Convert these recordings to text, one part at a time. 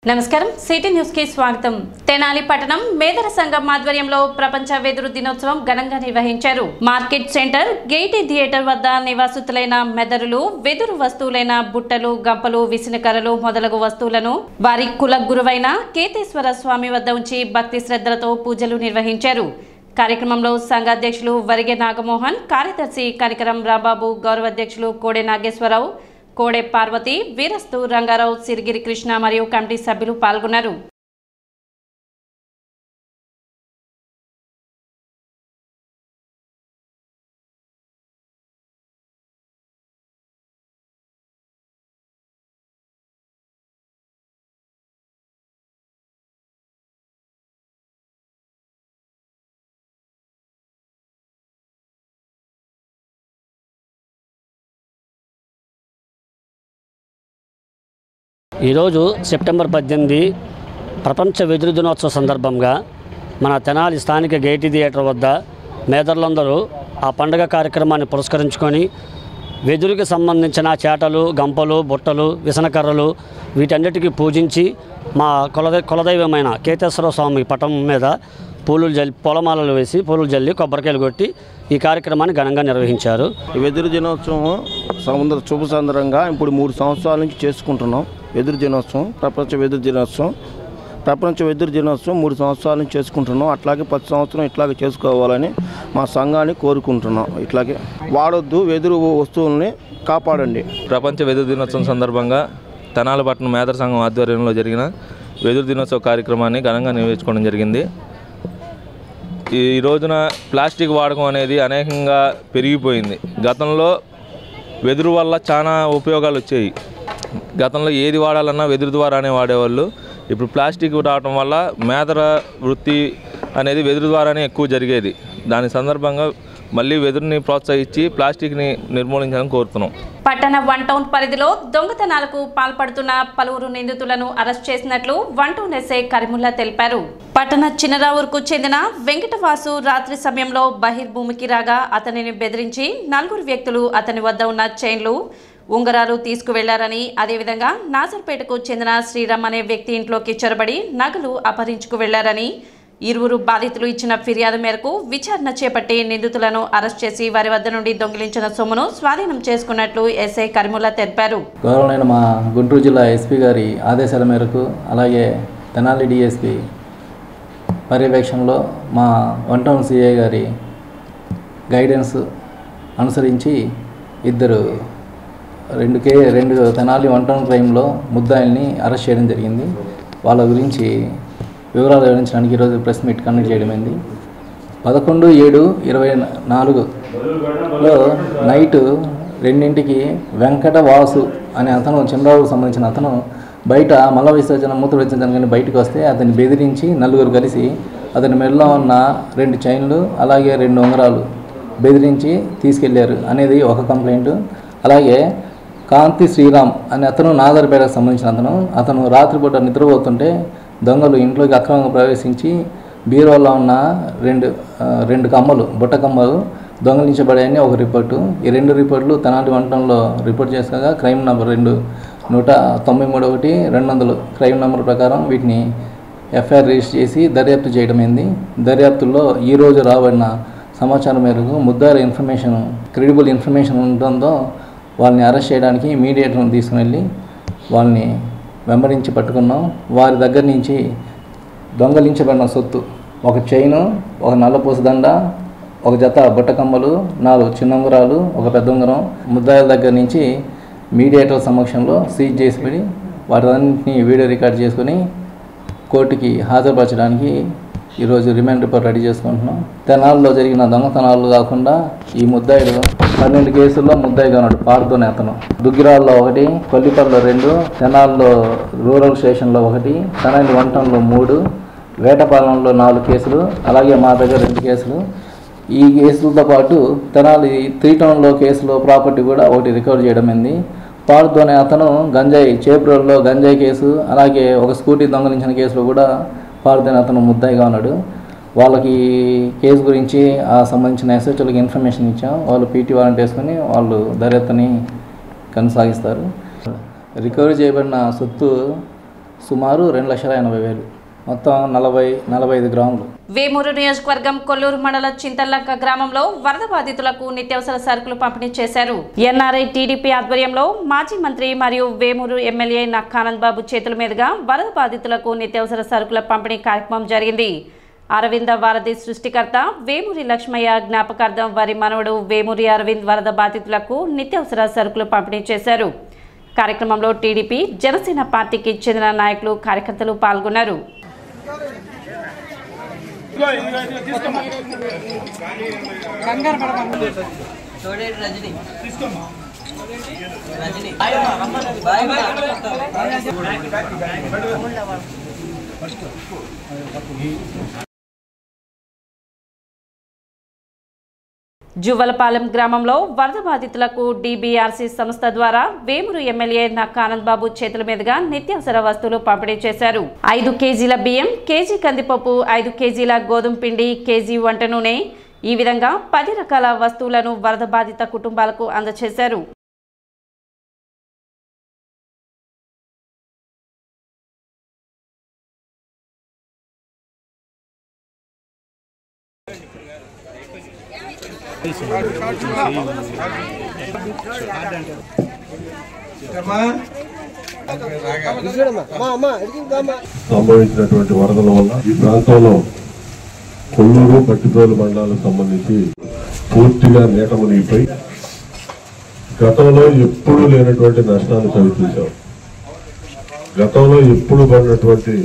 నమస్కారం city news కి స్వాగతం। తెనాలి పట్టణం మేదర సంఘం ఆధ్వర్యంలో ప్రపంచ వెదురు దినోత్సవం ఘనంగా నిర్వహించారు। మార్కెట్ సెంటర్ గేటీ థియేటర్ వద్ద నివాసితులైన మెదరులు వెదురు వస్తువులైన బుట్టలు గంపలు విసినకరలు మొదలగు వస్తువులను వారి కుల గురువైన కేతేశ్వర స్వామి వద్ద ఉంచి భక్తి శ్రద్ధలతో పూజలు నిర్వహించారు। కార్యక్రమంలో సంఘ అధ్యక్షులు వరిగే నాగమోహన్, కార్యదర్శి కనికరం రాంబాబు, గౌరవ అధ్యక్షులు కోడే నాగేశ్వరరావు, కోడే పార్వతి, వీరస్తు రంగారావు, సిరిగిరి కృష్ణ మరియు కమిటీ సభ్యులు పాల్గొన్నారు। ఈరోజు సెప్టెంబర్ 18 ప్రపంచ వెదురు దినోత్సవ సందర్భంగా మన తెనాలి స్థానిక గేటీ థియేటర్ వద్ద మేదర్లందరూ ఆ పండుగ కార్యక్రమాన్ని పురస్కరించుకొని వెదురుకి సంబంధించిన చేటలు, గంపలు, బుట్టలు, విసనకర్రలు వీటన్నిటికీ పూజించి మా కులదైవమైన కేతేశ్వర స్వామి పటం మీద పూలమాలలు వేసి పూలు జల్లి కొబ్బరికాయలు కొట్టి ఈ కార్యక్రమాన్ని ఘనంగా నిర్వహించారు। వెదురు దినోత్సవం శుభ సందర్భంగా ఇప్పుడు 3 సంవత్సరాల నుంచి చేసుకుంటున్నాం। వెదురు దినోత్సవం ప్రపంచ వెదురు దినోత్సవం 3 సంవత్సరాల నుంచి చేసుకుంటున్నాం। అట్లాగే 10 సంవత్సరం ఇట్లాగే చేసుకోవాలని మా సంఘాన్ని కోరుకుంటున్నాం। ఇట్లాగే వాడొద్దు, వెదురు వస్తువుల్ని కాపాడండి। ప్రపంచ వెదురు దినోత్సవం సందర్భంగా తెనాలి పట్టణం మేదర సంఘం ఆధ్వర్యంలో జరిగిన వెదురు దినోత్సవ కార్యక్రమాన్ని ఘనంగా నిర్వహించుకోవడం జరిగింది। ఈ రోజున ప్లాస్టిక్ వాడకం అనేది అనేకంగా పెరిగిపోయింది। గతంలో వెదురు వల్ల చాలా ఉపయోగాలు వచ్చాయి। గతంలో ఏది వాడాలన్నా వెదురు ద్వారానే వాడేవాళ్ళు। ఇప్పుడు ప్లాస్టిక్ రావడం వల్ల మేదర వృత్తి అనేది వెదురు ద్వారానే ఎక్కువ జరిగేది। దాని సందర్భంగా మళ్ళీ వెదురుని ప్రోత్సహించి ప్లాస్టిక్ని నిర్మూలించాలని కోరుతున్నాం। పట్టణ 1 టౌన్ పరిధిలో దొంగతనాలకు పాల్పడుతున్న పలువురు నిందితులను అరెస్ట్ చేసినట్లు 1 టౌన్ ఎస్ఐ కరీముల్లా తెలిపారు। పట్టణ చిన్నరావూరుకు చెందిన వెంకటవాసు రాత్రి సమయంలో బహిర్భూమికి రాగా అతనిని బెదిరించి 4 వ్యక్తులు అతని వద్ద ఉన్న చైన్లు, ఉంగరాలు తీసుకువెళ్లారని, అదేవిధంగా నాజర్పేటకు చెందిన శ్రీరామ్ అనే వ్యక్తి ఇంట్లోకి చొరబడి నగలు అపహరించుకు వెళ్లారని, ఇరువురు బాధితులు ఇచ్చిన ఫిర్యాదు మేరకు విచారణ చేపట్టి నిందితులను అరెస్ట్ చేసి వారి వద్ద నుండి దొంగిలించిన సొమ్మును స్వాధీనం చేసుకున్నట్లు ఎస్ఐ కరీముల్లా తెలిపారు। గౌరవనీయ మా గుంటూరు జిల్లా ఎస్పీ గారి ఆదేశాల మేరకు అలాగే తెనాలి డిఎస్పీ పర్యవేక్షణలో మా 1 టౌన్ సిఐ గారి గైడెన్స్ అనుసరించి రెండు తెనాలి 1 టౌన్ క్రైమ్లో ముద్దాయిల్ని అరెస్ట్ చేయడం జరిగింది। వాళ్ళ గురించి వివరాలు వివరించడానికి ఈరోజు ప్రెస్ మీట్ కండక్ట్ చేయడమైంది। 11/7/24లో నైటు 2ంటికి వెంకటవాసు అనే అతను చంద్రబాబుకు సంబంధించిన అతను బయట మల విసర్జన మూత్ర విసర్జన కానీ బయటకు వస్తే అతన్ని బెదిరించి 4 కలిసి అతని మెడలో ఉన్న 2 చైన్లు అలాగే 2 ఉంగరాలు బెదిరించి తీసుకెళ్లారు అనేది ఒక కంప్లైంట్। అలాగే కాంతి శ్రీరామ్ అనే అతను నాదర్పేటకు సంబంధించిన అతను రాత్రిపూట నిద్రపోతుంటే దొంగలు ఇంట్లోకి అక్రమంగా ప్రవేశించి బీరువాలో ఉన్న 2 కమ్మలు, బుట్ట కమ్మలు దొంగలించబడాయని ఒక రిపోర్టు। ఈ 2 రిపోర్టులు తెనాలి 1 టౌన్లో రిపోర్ట్ చేశాక క్రైమ్ నెంబర్ 193/200 క్రైమ్ నెంబర్ ప్రకారం వీటిని ఎఫ్ఐఆర్ రిజిస్టర్ చేసి దర్యాప్తు చేయడమైంది। దర్యాప్తుల్లో ఈరోజు రాబడిన సమాచారం మేరకు ముద్దాయిల క్రెడిబుల్ ఇన్ఫర్మేషన్ ఉండడంతో వాళ్ళని అరెస్ట్ చేయడానికి మీడియేటర్ని తీసుకుని వెళ్ళి వాళ్ళని వెంబడించి పట్టుకున్నాం। వారి దగ్గర నుంచి దొంగలించబడిన సొత్తు, ఒక చైను, ఒక నల్లపూస దండ, ఒక జత బుట్టకమ్మలు, 4 చిన్న ఉంగరాలు, ఒక పెద్ద ఉంగరం ముద్దాయిల దగ్గర నుంచి మీడియేటర్ సమక్షంలో సీజ్ చేసిపడి వాటిని వీడియో రికార్డ్ చేసుకుని కోర్టుకి హాజరుపరచడానికి ఈరోజు రిమాండ్ రిపోర్ట్ రెడీ చేసుకుంటున్నాం। తెనాలిలో జరిగిన దొంగతనాలు కాకుండా ఈ ముద్దాయిలు 12 కేసుల్లో ముద్దాయిగా ఉన్నాడు। పార్దోనే అతను దుగ్గిరాల్లో 1, కొల్లిపల్లిలో 2, తెనాలిలో రూరల్ స్టేషన్లో 1, తెనాలి 1 టౌన్లో 3, వేటపాలెంలో 4 కేసులు, అలాగే మా దగ్గర 2 కేసులు। ఈ కేసులతో పాటు తెనాలి 3 టౌన్లో కేసులో ప్రాపర్టీ కూడా 1 రికవర్ చేయడమైంది। పార్దోనే అతను చేబ్రోల్లో గంజాయి కేసు, అలాగే ఒక స్కూటీ దొంగలించిన కేసులో కూడా పార్దోనే అతను ముద్దాయిగా ఉన్నాడు। వాళ్ళకి కేసు గురించి సంబంధించిన ఎస్హెచ్ఓలకి ఇన్ఫర్మేషన్ ఇచ్చాం। వాళ్ళు పీటీ వారెంట్ వేసుకొని వాళ్ళు దర్యాప్తుని కొనసాగిస్తారు। రికవరీ చేయబడిన సొత్తు సుమారు 2,80,000, మొత్తం 45 గ్రాములు. వేమూరు నియోజకవర్గం కొల్లూరు మండల చింతల్లంక గ్రామంలో వరద బాధితులకు నిత్యావసర సరుకులు పంపిణీ చేశారు. ఎన్ఆర్ఐ టీడీపీ ఆధ్వర్యంలో మాజీ మంత్రి మరియు వేమూరు ఎమ్మెల్యే నక్కానంద్ బాబు చేతుల మీదుగా వరద బాధితులకు నిత్యావసర సరుకుల పంపిణీ కార్యక్రమం జరిగింది. అరవింద వారధి సృష్టికర్త వేమూరి లక్ష్మయ్య జ్ఞాపకార్థం వారి మనవడు వేమూరి అరవింద్ వరద బాధితులకు నిత్యావసర సరుకులు పంపిణీ చేశారు. కార్యక్రమంలో టీడీపీ, జనసేన పార్టీకి చెందిన నాయకులు, కార్యకర్తలు పాల్గొన్నారు. జువ్వలపాలెం గ్రామంలో వరద బాధితులకు డీబీఆర్సీ సంస్థ ద్వారా వేమూరు ఎమ్మెల్యే నక్కానంద్ బాబు చేతుల మీదుగా నిత్యావసర వస్తువులు పంపిణీ చేశారు. 5 కేజీల బియ్యం, కేజీ కందిపప్పు, 5 కేజీల గోధుమ పిండి, కేజీ వంట నూనె, ఈ విధంగా 10 రకాల వస్తువులను వరద బాధిత కుటుంబాలకు అందజేశారు. సంభవించినటువంటి వరదల వల్ల ఈ ప్రాంతంలో కొల్లూరు, పట్టిప్రోలు మండలాలకు సంబంధించి పూర్తిగా నీట మునిగిపోయి గతంలో ఎప్పుడూ లేనటువంటి నష్టాన్ని చవిచూశాం. గతంలో ఎప్పుడు పడినటువంటి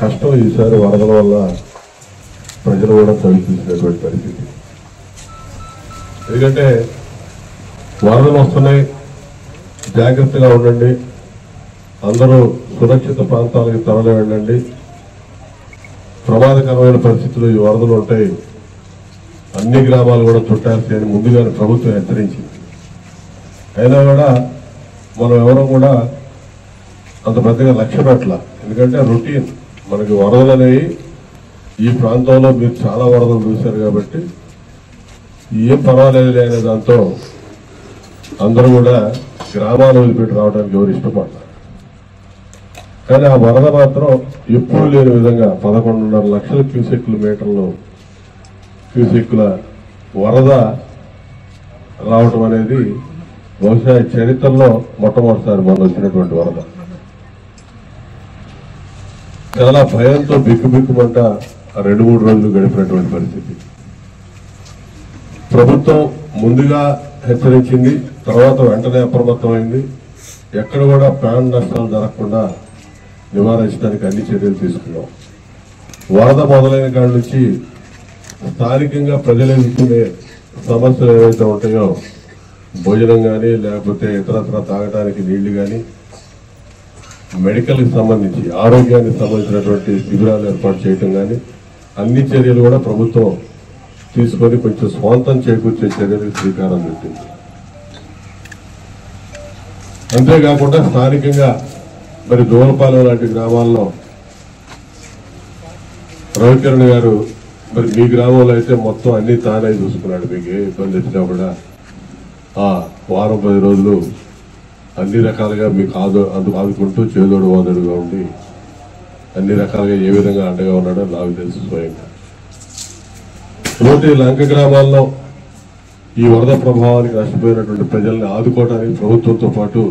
కష్టం ఈసారి వరదల వల్ల ప్రజలు కూడా చవిచూసినటువంటి పరిస్థితి. ఎందుకంటే వరదలు వస్తున్నాయి, జాగ్రత్తగా ఉండండి, అందరూ సురక్షిత ప్రాంతాలకు తరలి వెళ్ళండి, ప్రమాదకరమైన పరిస్థితులు ఈ వరదలు ఉంటాయి, అన్ని గ్రామాలు కూడా చుట్టాల్సి అని ముందుగానే ప్రభుత్వం హెచ్చరించింది. అయినా కూడా మనం ఎవరో కూడా అంత పెద్దగా లక్ష్య పెట్టాల. ఎందుకంటే రొటీన్ మనకి వరదలు అనేవి ఈ ప్రాంతంలో మీరు చాలా వరదలు చూశారు కాబట్టి ఏం పర్వాలేదు అనే దాంతో అందరూ కూడా గ్రామాలు వదిలిపెట్టి రావడానికి ఎవరు ఇష్టపడతారు. కానీ ఆ వరద మాత్రం ఎప్పుడు లేని విధంగా 11.5 లక్షల క్యూసెక్కుల వరద రావటం అనేది బహుశా చరిత్రలో మొట్టమొదటిసారి మనం వచ్చినటువంటి వరద. చాలా భయంతో బిక్కుబిక్కుమంట 2-3 రోజులు గడిపినటువంటి పరిస్థితి. ప్రభుత్వం ముందుగా హెచ్చరించింది, తర్వాత వెంటనే అప్రమత్తమైంది. ఎక్కడ కూడా ప్రాణ నష్టాలు జరగకుండా నివారించడానికి అన్ని చర్యలు తీసుకున్నాం. వరద మొదలైన కాడి నుంచి స్థానికంగా ప్రజలు ఎదుర్కొనే సమస్యలు ఏవైతే ఉంటాయో, భోజనం కానీ లేకపోతే ఇతరత్ర తాగడానికి నీళ్లు కానీ, మెడికల్కి సంబంధించి ఆరోగ్యానికి సంబంధించినటువంటి శిబిరాలు ఏర్పాటు చేయటం కానీ, అన్ని చర్యలు కూడా ప్రభుత్వం తీసుకొని కొంచెం స్వాంతం చేకూర్చే చర్యలకు శ్రీకారం చుట్టింది. అంతేకాకుండా స్థానికంగా మరి దూరపాలెం లాంటి గ్రామాల్లో రవికిరణ్ గారు మరి మీ గ్రామంలో అయితే మొత్తం అన్ని తానే చూసుకున్నాడు. మీకు ఏ ఇబ్బంది వచ్చినా కూడా ఆ వారం 10 రోజులు అన్ని రకాలుగా మీకు ఆదుకుంటూ చేదోడు వాదోడుగా ఉండి అన్ని రకాలుగా ఏ విధంగా అండగా ఉన్నాడో నాకు తెలుసు స్వయంగా. రోటి లంక గ్రామాల్లో ఈ వరద ప్రభావానికి నష్టపోయినటువంటి ప్రజల్ని ఆదుకోవడానికి ప్రభుత్వంతో పాటు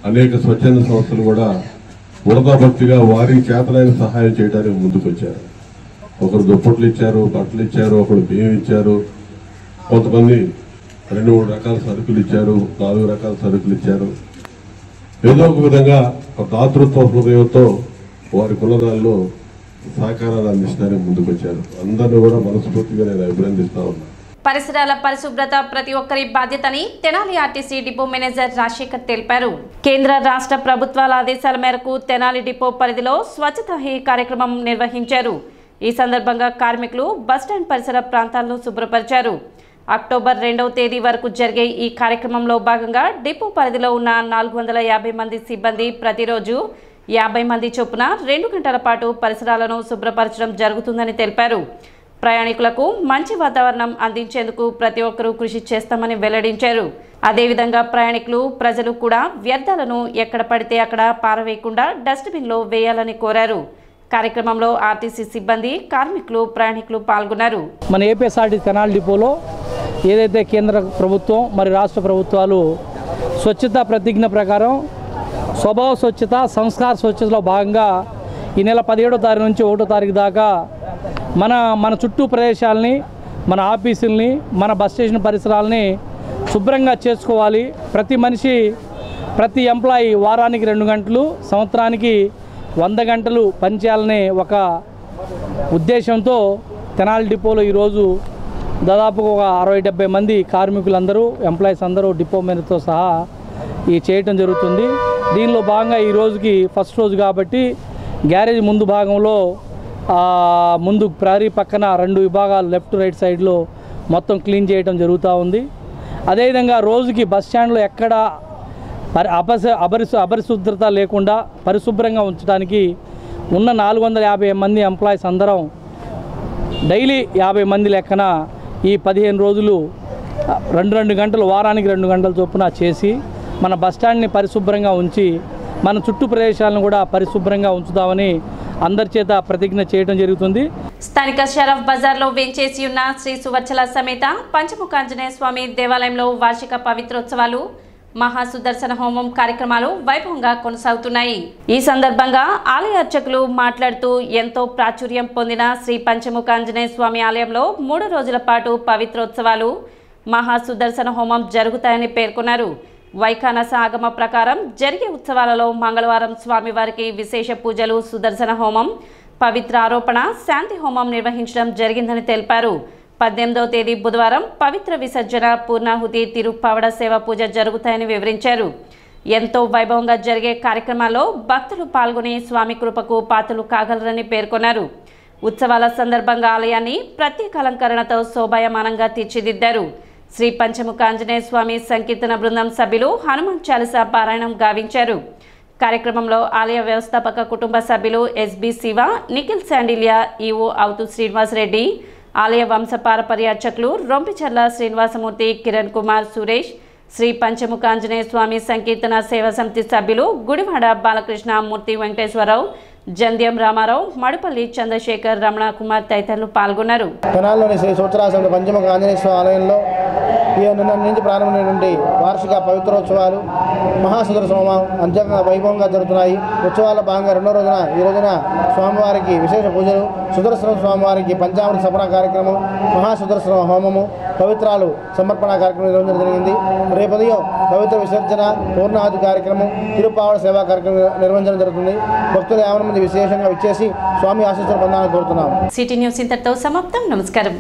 అనేక స్వచ్ఛంద సంస్థలు కూడా వరద భక్తిగా వారి చేతనైన సహాయం చేయడానికి ముందుకొచ్చారు. ఒకరు దుప్పట్లు ఇచ్చారు, బట్టలు ఇచ్చారు, ఒకరు బియ్యం ఇచ్చారు, కొంతమంది 2-3 రకాల సరుకులు ఇచ్చారు, 4 రకాల సరుకులు ఇచ్చారు. ఏదో ఒక విధంగా ఒక దాతృత్వ హృదయంతో వారి కులదాల్లో సహకారాన్ని అందించడానికి ముందుకొచ్చారు. అందరినీ కూడా మనస్ఫూర్తిగా నేను అభినందిస్తా ఉన్నాను. పరిసరాల పరిశుభ్రత ప్రతి ఒక్కరి బాధ్యతని Tenali RTC depot manager Rajasekhar తెలిపారు. కేంద్ర రాష్ట్ర ప్రభుత్వాల ఆదేశాల మేరకు తెనాలి డిపో పరిధిలో స్వచ్ఛతా హీ కార్యక్రమం నిర్వహించారు. ఈ సందర్భంగా కార్మికులు బస్టాండ్ పరిసర ప్రాంతాలను శుభ్రపరిచారు. అక్టోబర్ 2వ తేదీ వరకు జరిగే ఈ కార్యక్రమంలో భాగంగా డిపో పరిధిలో ఉన్న 450 మంది సిబ్బంది ప్రతిరోజు 50 మంది చొప్పున 2 గంటల పాటు పరిసరాలను శుభ్రపరచడం జరుగుతుందని తెలిపారు. ప్రయాణికులకు మంచి వాతావరణం అందించేందుకు ప్రతి ఒక్కరూ కృషి చేస్తామని వెల్లడించారు. అదేవిధంగా ప్రయాణికులు ప్రజలు కూడా వ్యర్థాలను ఎక్కడ పడితే అక్కడ పారవేయకుండా డస్ట్బిన్లో వేయాలని కోరారు. కార్యక్రమంలో ఆర్టీసీ సిబ్బంది, కార్మికులు, ప్రయాణికులు పాల్గొన్నారు. మన ఏపీఎస్ఆర్టీసీ తెనాలి డిపోలో ఏదైతే కేంద్ర ప్రభుత్వం మరి రాష్ట్ర ప్రభుత్వాలు స్వచ్ఛత ప్రతిజ్ఞ ప్రకారం స్వభావ స్వచ్ఛత, సంస్కార స్వచ్ఛతలో భాగంగా ఈ నెల 17వ తారీఖు నుంచి 1వ తారీఖు దాకా మన చుట్టూ ప్రదేశాలని, మన ఆఫీసుల్ని, మన బస్ స్టేషన్ పరిసరాలని శుభ్రంగా చేసుకోవాలి. ప్రతి మనిషి, ప్రతి ఎంప్లాయీ వారానికి 2 గంటలు, సంవత్సరానికి 100 గంటలు పనిచేయాలనే ఒక ఉద్దేశంతో తెనాలి డిపోలో ఈరోజు దాదాపు ఒక 60-70 మంది కార్మికులందరూ, ఎంప్లాయీస్ అందరూ డిపో మేనేజర్తో సహా ఈ చేయటం జరుగుతుంది. దీనిలో భాగంగా ఈ రోజుకి ఫస్ట్ రోజు కాబట్టి గ్యారేజ్ ముందు భాగంలో ముందు ప్రహరీ పక్కన 2 విభాగాలు లెఫ్ట్ రైట్ సైడ్లో మొత్తం క్లీన్ చేయడం జరుగుతూ ఉంది. అదేవిధంగా రోజుకి బస్ స్టాండ్లో ఎక్కడ అపరిశుభ్రత లేకుండా పరిశుభ్రంగా ఉంచడానికి ఉన్న 450 మంది ఎంప్లాయీస్ అందరం డైలీ 50 మంది లెక్కన ఈ 15 రోజులు 2 గంటలు, వారానికి 2 గంటల చొప్పున చేసి మన బస్టాండ్ని పరిశుభ్రంగా ఉంచి మన చుట్టూ ప్రదేశాలను కూడా పరిశుభ్రంగా ఉంచుదామని అందరి చేత ప్రతిజ్ఞ చేయడం జరుగుతుంది. స్థానిక షరఫ్ బజార్లో వేంచేసి ఉన్న శ్రీ సువర్చల సమేత పంచముఖాంజనేయ స్వామి దేవాలయంలో వార్షిక పవిత్రోత్సవాలు, మహాసుదర్శన హోమం కార్యక్రమాలు వైభవంగా కొనసాగుతున్నాయి. ఈ సందర్భంగా ఆలయ అర్చకులు మాట్లాడుతూ ఎంతో ప్రాచుర్యం పొందిన శ్రీ పంచముఖాంజనేయ స్వామి ఆలయంలో 3 రోజుల పాటు పవిత్రోత్సవాలు, మహాసుదర్శన హోమం జరుగుతాయని పేర్కొన్నారు. వైఖానస ఆగమ ప్రకారం జరిగే ఉత్సవాలలో మంగళవారం స్వామివారికి విశేష పూజలు, సుదర్శన హోమం, పవిత్ర ఆరోపణ, శాంతి హోమం నిర్వహించడం జరిగిందని తెలిపారు. 18వ తేదీ బుధవారం పవిత్ర విసర్జన, పూర్ణాహుతి, తిరుప్పావడ సేవ పూజ జరుగుతాయని వివరించారు. ఎంతో వైభవంగా జరిగే కార్యక్రమాల్లో భక్తులు పాల్గొని స్వామి కృపకు పాత్రలు కాగలరని పేర్కొన్నారు. ఉత్సవాల సందర్భంగా ఆలయాన్ని ప్రత్యేక అలంకరణతో శోభాయమానంగా తీర్చిదిద్దారు. శ్రీ పంచముఖాంజనేయ స్వామి సంకీర్తన బృందం సభ్యులు హనుమాన్ చాలీసా పారాయణం గావించారు. కార్యక్రమంలో ఆలయ వ్యవస్థాపక కుటుంబ సభ్యులు ఎస్బి శివ, నిఖిల్ శాండిలియా, ఈవో అవుతు శ్రీనివాసరెడ్డి, ఆలయ వంశపారపర్య అర్చకులు రొంపిచర్ల శ్రీనివాసమూర్తి, కిరణ్ కుమార్, సురేష్, శ్రీ పంచముఖాంజనేయ స్వామి సంకీర్తన సేవా సమితి సభ్యులు గుడివాడ బాలకృష్ణ, మూర్తి వెంకటేశ్వరరావు, జంధ్యం రామారావు, మడుపల్లి చంద్రశేఖర్, రమణ కుమార్ తదితరులు పాల్గొన్నారు. తెనాలిలోని శ్రీ సూత్రాసన పంచముఖాంజనేయ స్వామి ఆలయంలో ఈ నిన్న నుంచి ప్రారంభమైనటువంటి వార్షిక పవిత్రోత్సవాలు, మహాసుదర్శన హోమం అంత్యంగా వైభవంగా జరుగుతున్నాయి. ఉత్సవాల భాగంగా 2వ రోజున ఈ రోజున స్వామివారికి విశేష పూజలు, సుదర్శన స్వామివారికి పంచామృత సమర్పణ కార్యక్రమం, మహాసుదర్శన హోమము, పవిత్రాలు సమర్పణ కార్యక్రమం నిర్వహించడం జరిగింది. రేపు ఉదయం పవిత్ర విసర్జన, పూర్ణాహుతి కార్యక్రమం, తిరుప్పావడ సేవా కార్యక్రమం నిర్వహించడం జరుగుతుంది. భక్తులు 50 మంది విశేషంగా విచ్చేసి స్వామి ఆశీస్సులు పొందాలని కోరుతున్నాం. సిటీ న్యూస్ ఇంతటితో సమాప్తం. నమస్కారం.